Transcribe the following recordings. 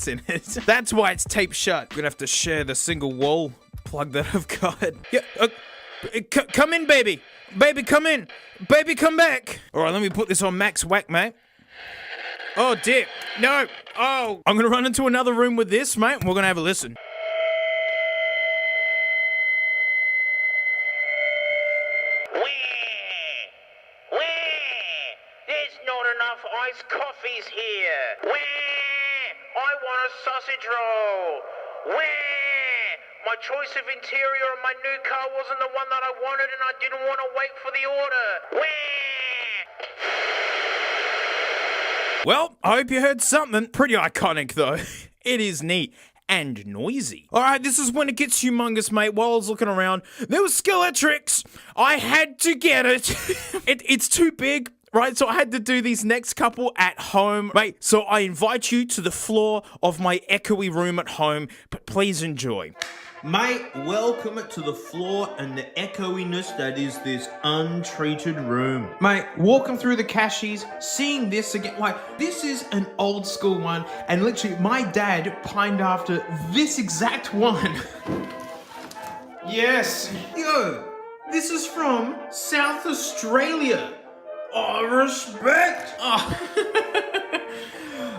cats in it. That's why it's taped shut. We're gonna have to share the single wall plug that I've got. Yeah, come in, baby. Baby, come in. Baby, come back. All right, let me put this on max whack, mate. Oh, dear. No. Oh, I'm gonna run into another room with this, mate, and we're gonna have a listen. There's not enough iced coffees here. I want a sausage roll. My choice of interior on my new car wasn't the one that I wanted, and I didn't want to wait for the order. Well, I hope you heard something. Pretty iconic, though. It is neat and noisy. All right, this is when it gets humongous, mate. While I was looking around, there was Skeletrix. I had to get it. It's too big. Right, so I had to do these next couple at home. Right, so I invite you to the floor of my echoey room at home, but please enjoy. Mate, welcome to the floor and the echoiness that is this untreated room. Mate, walking through the cashies, seeing this again, like, this is an old school one, and literally my dad pined after this exact one. Yes. Yo, this is from South Australia. Oh, respect.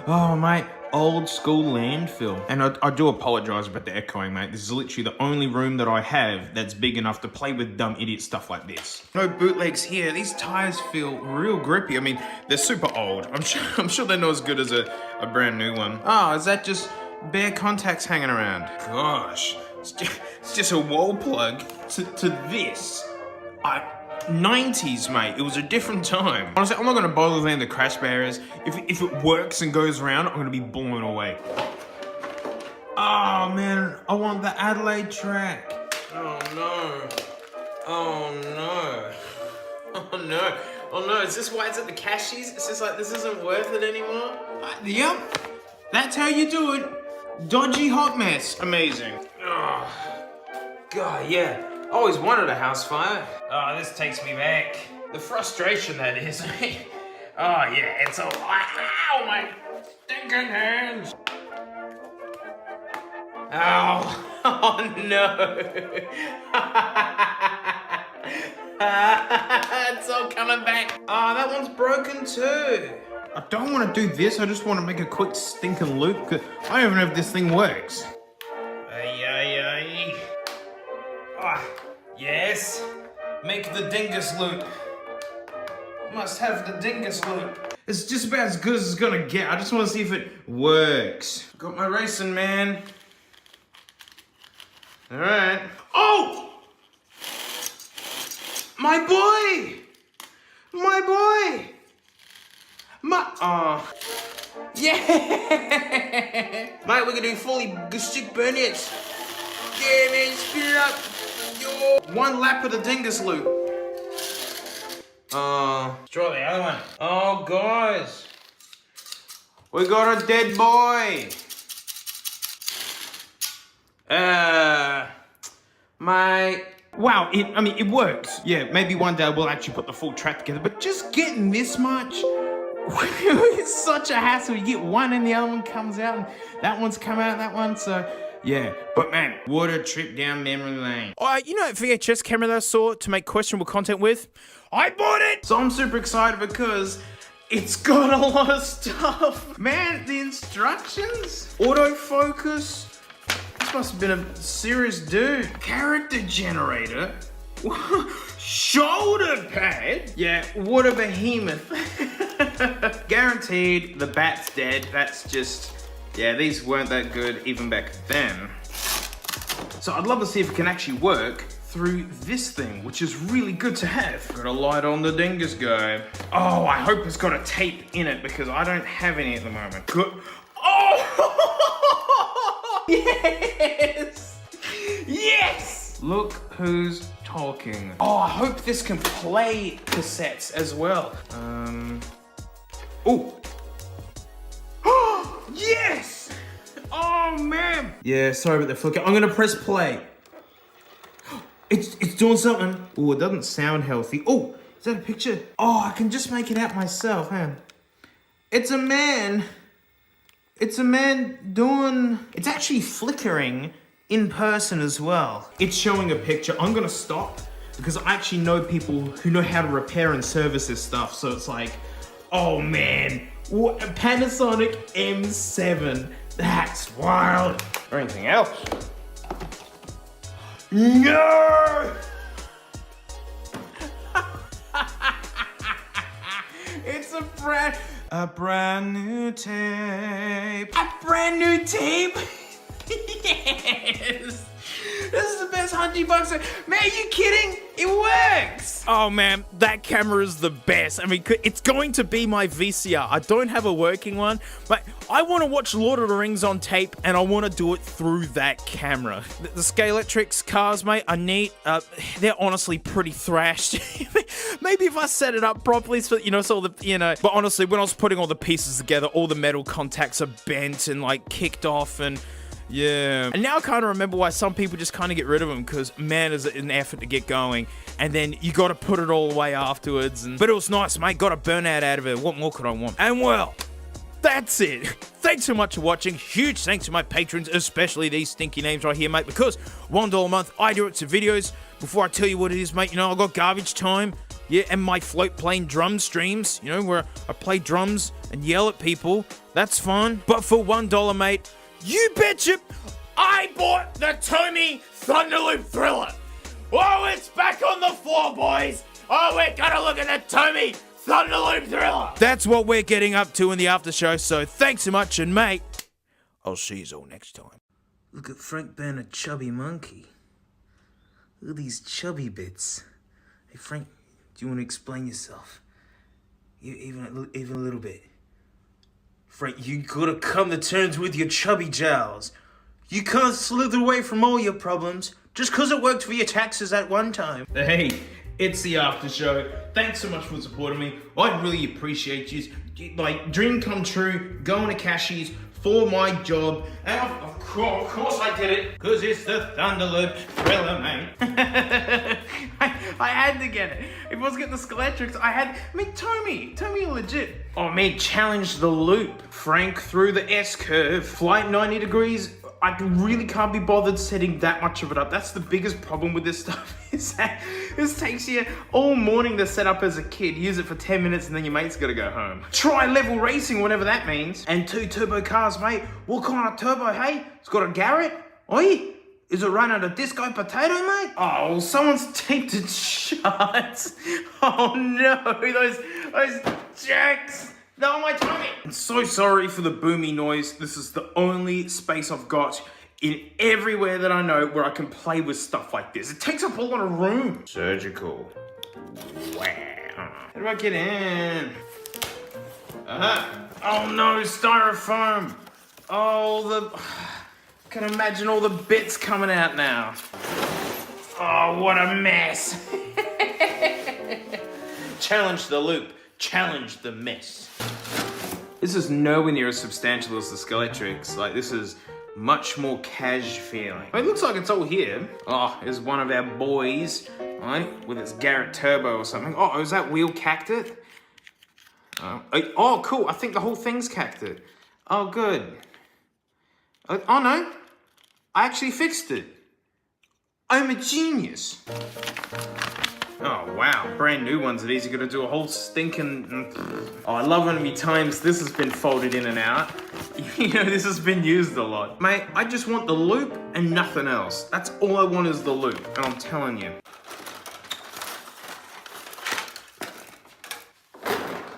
Oh, mate. Old school landfill. And I do apologize about the echoing, mate. This is literally the only room that I have that's big enough to play with dumb idiot stuff like this. No bootlegs here. These tires feel real grippy. I mean, they're super old. I'm sure they're not as good as a brand new one. Oh, is that just bare contacts hanging around? Gosh, it's just a wall plug to this. 90s, mate. It was a different time. Honestly, I'm not gonna bother with any of the crash barriers. If it works and goes around, I'm gonna be blown away. Oh man, I want the Adelaide track. Oh no. Oh no. Oh no. Oh no, is this why it's at the cashies? It's just like, this isn't worth it anymore? Yep. That's how you do it. Dodgy hot mess. Amazing. Oh. God, yeah. Always wanted a house fire. Oh, this takes me back. The frustration that is. Oh yeah, it's all, ow, my stinking hands. Ow, oh no. It's all coming back. Oh, that one's broken too. I don't want to do this, I just want to make a quick stinking loop, because I don't even know if this thing works. Yes, make the dingus loop. Must have the dingus loop. It's just about as good as it's gonna get. I just want to see if it works. Got my racing, man. All right. Oh! My boy! My boy! Oh. Yeah! Mate, we're gonna do fully stick burnets. Yeah, man, speed it up. Yo. One lap of the dingus loop. Let's draw the other one. Oh, guys. We got a dead boy. Mate. Wow, it works. Yeah, maybe one day we'll actually put the full track together, but just getting this much, it's such a hassle. You get one and the other one comes out, and that one's come out, that one, so... Yeah, but man, what a trip down memory lane. You know that VHS camera that I saw to make questionable content with? I bought it! So I'm super excited because it's got a lot of stuff. Man, the instructions, autofocus. This must have been a serious dude. Character generator. Shoulder pad. Yeah, what a behemoth. Guaranteed the bat's dead. That's just... Yeah, these weren't that good even back then. So I'd love to see if it can actually work through this thing, which is really good to have. Got a light on the dingus guy. Oh, I hope it's got a tape in it because I don't have any at the moment. Good. Oh! Yes! Yes! Look who's talking. Oh, I hope this can play cassettes as well. Oh! Yes! Oh man! Yeah, sorry about the flicker. I'm gonna press play. It's doing something. Oh, it doesn't sound healthy. Oh, is that a picture? Oh, I can just make it out myself, huh? It's a man. It's a man doing... It's actually flickering in person as well. It's showing a picture. I'm gonna stop because I actually know people who know how to repair and service this stuff. So it's like, oh man, what a Panasonic M7. That's wild. Or anything else? No! It's a brand new tape. A brand new tape? Yes! This is the best $100. Man, are you kidding? It works! Oh man, that camera is the best. I mean, it's going to be my VCR. I don't have a working one, but I want to watch Lord of the Rings on tape, and I want to do it through that camera. The Scalextric cars, mate, are neat. They're honestly pretty thrashed. Maybe if I set it up properly, so all the, But honestly, when I was putting all the pieces together, all the metal contacts are bent and like kicked off, and yeah. And now I kind of remember why some people just kind of get rid of them, because man, is it an effort to get going, and then you got to put it all away afterwards. But it was nice, mate. Got a burnout out of it. What more could I want? And well, that's it. Thanks so much for watching. Huge thanks to my patrons, especially these stinky names right here, mate, because $1 a month, I do it to videos. Before I tell you what it is, mate, I got garbage time. Yeah, and my float playing drum streams, where I play drums and yell at people. That's fun. But for $1, mate, you betcha, I bought the Tommy Thunderloop Thriller. Oh, it's back on the floor, boys. Oh, we're gonna look at the Tommy Thunderloop Thriller. That's what we're getting up to in the after show, so thanks so much, and mate, I'll see you all next time. Look at Frank being a chubby monkey. Look at these chubby bits. Hey, Frank, do you want to explain yourself? Even a little bit. Frank, you gotta come to terms with your chubby jowls. You can't slither away from all your problems just because it worked for your taxes at one time. Hey, it's the after show. Thanks so much for supporting me. I really appreciate you. Like, dream come true, going to Cashies for my job. And of course I did it, because it's the Thunderloop Thriller, mate. I had to get it. If I was getting the Scalextrics, Tommy legit. Oh man, challenge the loop. Frank through the S-curve, flight 90 degrees. I really can't be bothered setting that much of it up. That's the biggest problem with this stuff, is that this takes you all morning to set up as a kid. Use it for 10 minutes and then your mate's gotta go home. Try level racing, whatever that means. And 2 turbo cars, mate. What kind of turbo, hey? It's got a Garrett? Oi? Is it running a disco potato, mate? Oh, well, someone's taped it shut. Oh no, those jacks. No, my tummy! I'm so sorry for the boomy noise. This is the only space I've got in everywhere that I know where I can play with stuff like this. It takes up a lot of room. Surgical. Wow. How do I get in? Oh no, styrofoam. Oh, I can imagine all the bits coming out now. Oh, what a mess. Challenge the loop. Challenge the mess. This is nowhere near as substantial as the Scalextrics. Like, this is much more cash feeling. It looks like it's all here. Oh, here's one of our boys, right, with its Garrett Turbo or something. Oh, is that wheel cacked it? Oh, cool. I think the whole thing's cacked it. Oh, good. Oh, no. I actually fixed it. I'm a genius. Oh, wow. Brand new ones. It easy gonna do a whole stinking... Oh, I love when many times this has been folded in and out. This has been used a lot. Mate, I just want the loop and nothing else. That's all I want is the loop, and I'm telling you.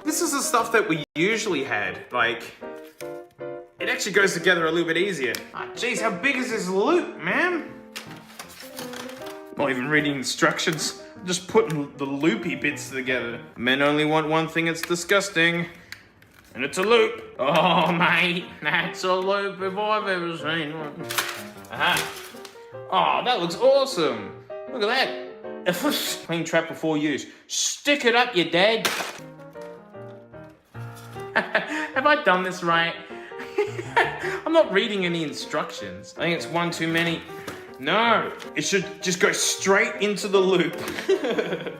This is the stuff that we usually had. Like, it actually goes together a little bit easier. Ah, geez, how big is this loop, man? Not even reading instructions. Just putting the loopy bits together. Men only want one thing, it's disgusting. And it's a loop. Oh, mate, that's a loop if I've ever seen one. Aha. Oh, that looks awesome. Look at that. Clean trap before use. Stick it up, you dad. Have I done this right? I'm not reading any instructions. I think it's one too many. No, it should just go straight into the loop.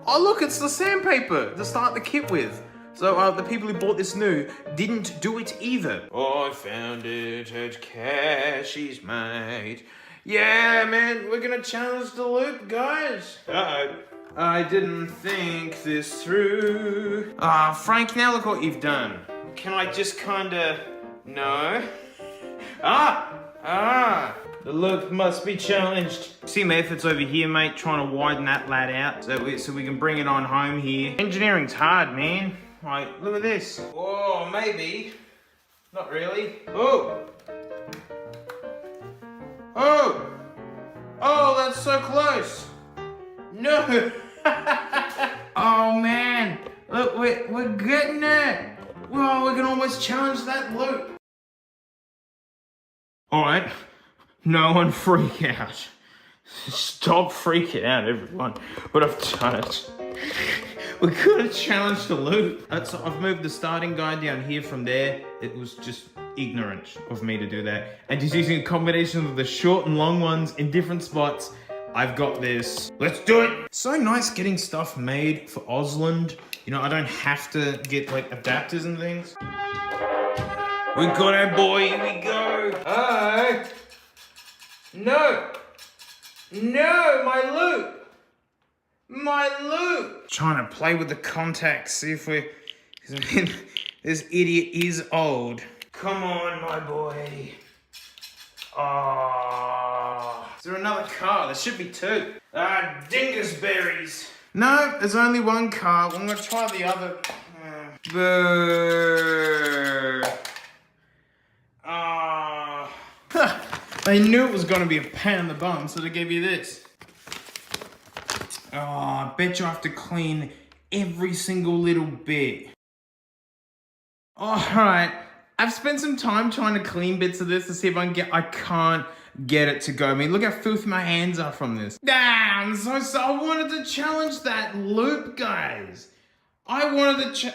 Oh look, it's the sandpaper to start the kit with. So the people who bought this new didn't do it either. I found it at Cashie's, mate. Yeah, man, we're gonna challenge the loop, guys. Uh-oh. I didn't think this through. Frank, now look what you've done. Can I just kinda... No. The loop must be challenged. See my efforts over here, mate, trying to widen that lad out so we can bring it on home here. Engineering's hard, man. Like, look at this. Oh, maybe. Not really. Oh! Oh! Oh, that's so close! No! Oh, man! Look, we're getting it! Whoa, we can almost challenge that loop. Alright, no one freak out. Stop freaking out, everyone. But I've done it. We could have challenged the loop. I've moved the starting guide down here from there. It was just ignorant of me to do that. And just using a combination of the short and long ones in different spots. I've got this. Let's do it. So nice getting stuff made for Ausland. You know, I don't have to get like adapters and things. We got our boy, here we go. Oh. No. No, my loop. My loop. Trying to play with the contacts, see if we... This idiot is old. Come on, my boy. Oh. Is there another car? There should be two. Dingleberries. No, there's only one car. I'm gonna try the other. Boo. They knew it was gonna be a pain in the bum, so they gave you this. Oh, I bet you I have to clean every single little bit. Alright, I've spent some time trying to clean bits of this to see if I can't get it to go. I mean, look how filthy my hands are from this. I'm so I wanted to challenge that loop, guys. I wanted to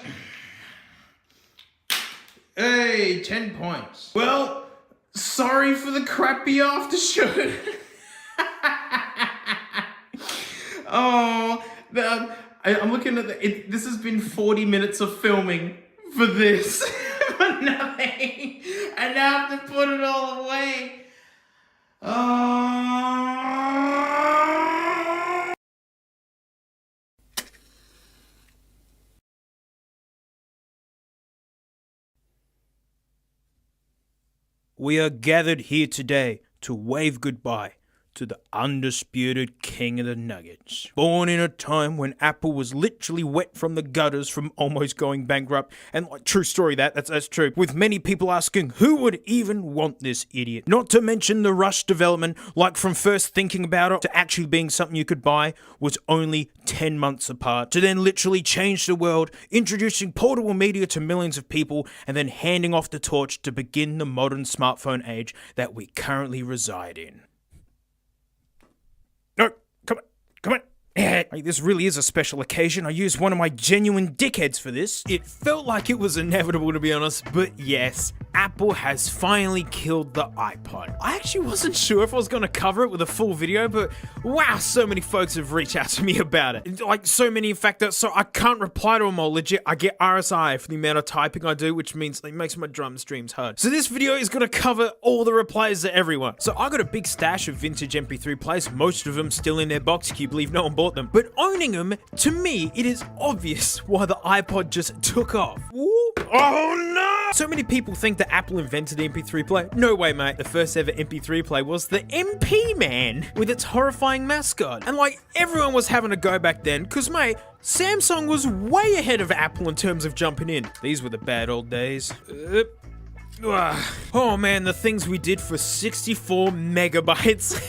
Hey, 10 points. Well, sorry for the crappy after show. Oh, I'm looking at this has been 40 minutes of filming for this. For nothing. And now I have to put it all away. We are gathered here today to wave goodbye to the undisputed king of the nuggets. Born in a time when Apple was literally wet from the gutters from almost going bankrupt, and like, true story that's true, with many people asking who would even want this idiot. Not to mention the rush development, like from first thinking about it to actually being something you could buy, was only 10 months apart, to then literally change the world, introducing portable media to millions of people, and then handing off the torch to begin the modern smartphone age that we currently reside in. No, come on. Like, this really is a special occasion. I used one of my genuine dickheads for this. It felt like it was inevitable, to be honest, but yes, Apple has finally killed the iPod. I actually wasn't sure if I was going to cover it with a full video, but wow, so many folks have reached out to me about it. Like, so many, in fact, so I can't reply to them all. Legit, I get RSI for the amount of typing I do, which means it makes my drum streams hard. So this video is going to cover all the replies to everyone. So I got a big stash of vintage MP3 players, most of them still in their box. Can you believe no one bought them? But owning them, to me, it is obvious why the iPod just took off. Ooh. Oh no! So many people think that Apple invented the MP3 player. No way, mate. The first ever MP3 player was the MP Man with its horrifying mascot. And like, everyone was having a go back then, because mate, Samsung was way ahead of Apple in terms of jumping in. These were the bad old days. Oh man, the things we did for 64 megabytes.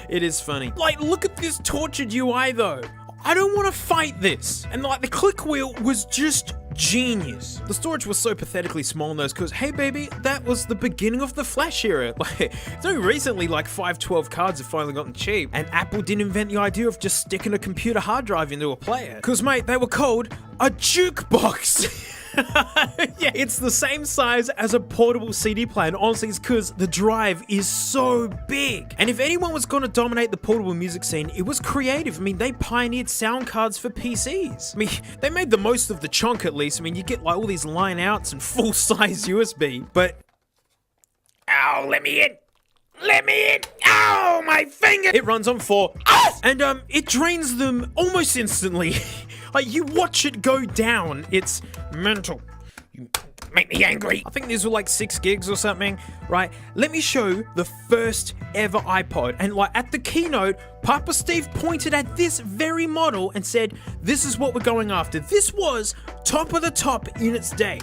It is funny. Like, look at this tortured UI though. I don't want to fight this. And like, the click wheel was just genius. The storage was so pathetically small in those because, hey baby, that was the beginning of the Flash era. Like, it's only recently like 512 cards have finally gotten cheap, and Apple didn't invent the idea of just sticking a computer hard drive into a player. Because mate, they were called a jukebox. Yeah, it's the same size as a portable CD player, and honestly, it's because the drive is so big. And if anyone was going to dominate the portable music scene, it was Creative. I mean, they pioneered sound cards for PCs. I mean, they made the most of the chunk at least. I mean, you get like all these line outs and full-size USB, but... Ow, let me in! Let me in! Ow, my finger! It runs on 4. And it drains them almost instantly. Like, you watch it go down. It's mental. You make me angry. I think these were like 6 gigs or something, right? Let me show the first ever iPod. And like at the keynote, Papa Steve pointed at this very model and said, this is what we're going after. This was top of the top in its day.